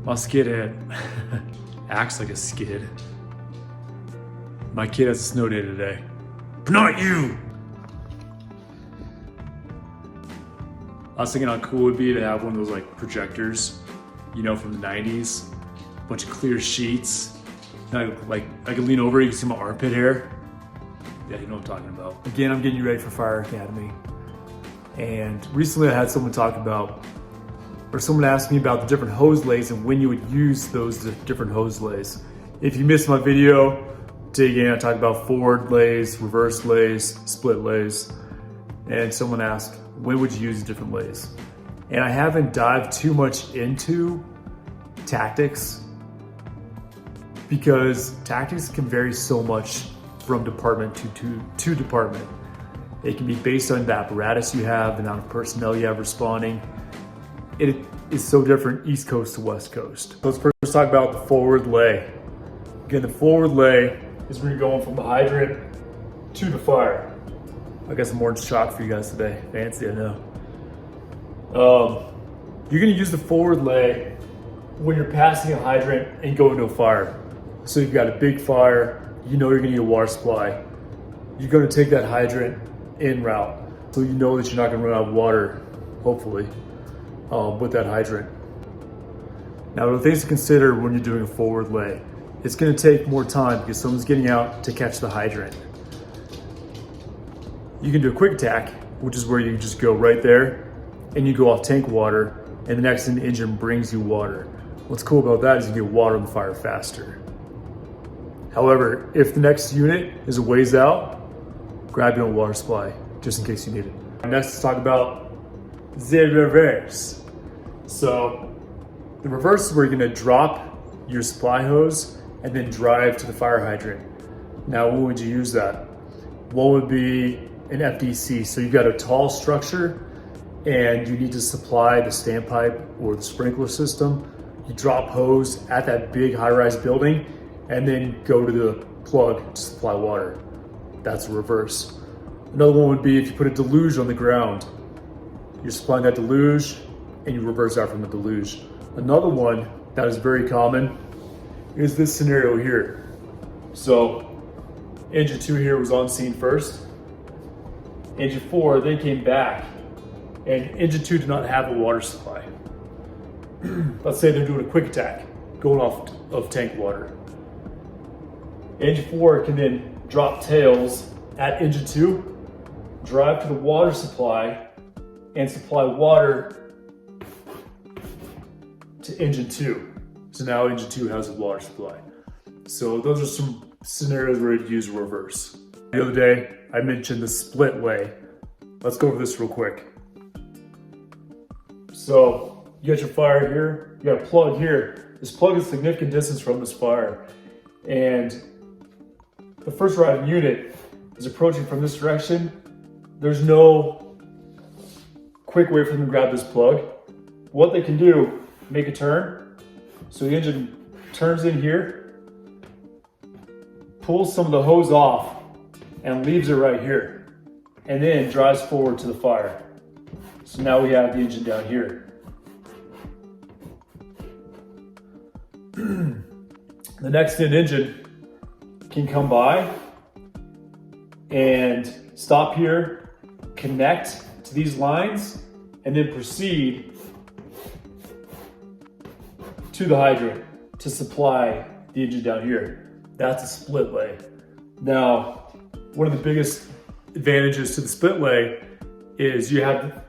My skid head acts like a skid. My kid has a snow day today. But not you! I was thinking how cool it would be to have one of those like projectors, you know, from the 90s. A bunch of clear sheets. Like I could lean over, you can see my armpit hair. Yeah, you know what I'm talking about. Again, I'm getting you ready for Fire Academy. And recently I had someone talk about, or someone asked me about the different hose lays and when you would use those different hose lays. If you missed my video, dig in, I talk about forward lays, reverse lays, split lays. And someone asked, when would you use different lays? And I haven't dived too much into tactics because tactics can vary so much from department to department. It can be based on the apparatus you have, the amount of personnel you have responding. It is so different East Coast to West Coast. Let's first talk about the forward lay. Again, the forward lay is when you're going from the hydrant to the fire. I got some orange chalk for you guys today. Fancy, I know. You're gonna use the forward lay when you're passing a hydrant and going to a fire. So you've got a big fire, you know you're gonna need a water supply. You're gonna take that hydrant en route. So you know that you're not gonna run out of water, hopefully, with that hydrant. Now, the things to consider when you're doing a forward lay, it's gonna take more time because someone's getting out to catch the hydrant. You can do a quick attack, which is where you just go right there and you go off tank water, and the next thing the engine brings you water. What's cool about that is you get water on the fire faster. However, if the next unit is a ways out, grab your own water supply just in case you need it. Next, let's talk about the reverse. So the reverse is where you're gonna drop your supply hose and then drive to the fire hydrant. Now, when would you use that? One would be an FDC. So you've got a tall structure and you need to supply the standpipe or the sprinkler system. You drop hose at that big high-rise building and then go to the plug to supply water. That's the reverse. Another one would be if you put a deluge on the ground. You're supplying that deluge and you reverse out from the deluge. Another one that is very common is this scenario here. So engine 2 here was on scene first. Engine 4 then came back, and engine 2 did not have a water supply. Let's say they're doing a quick attack, going off of tank water. Engine 4 can then drop tails at engine 2, drive to the water supply, and supply water to engine 2. So now engine 2 has a water supply. So those are some scenarios where you'd use reverse. The other day, I mentioned the split lay. Let's go over this real quick. So you got your fire here, you got a plug here. This plug is a significant distance from this fire. And the first arriving unit is approaching from this direction. There's no quick way for them to grab this plug. What they can do, make a turn. So the engine turns in here, pulls some of the hose off, and leaves it right here, and then drives forward to the fire. So now we have the engine down here. The next in engine can come by and stop here, connect to these lines, and then proceed to the hydrant to supply the engine down here. That's a split lay. Now, one of the biggest advantages to the split lay is you have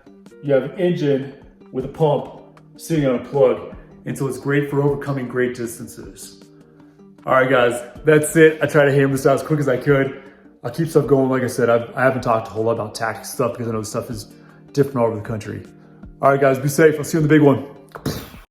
an engine with a pump sitting on a plug, and so it's great for overcoming great distances. All right, guys, that's it. I tried to hammer this out as quick as I could. I'll keep stuff going. Like I said, I haven't talked a whole lot about tactics stuff because I know this stuff is different all over the country. All right, guys, be safe. I'll see you in the big one.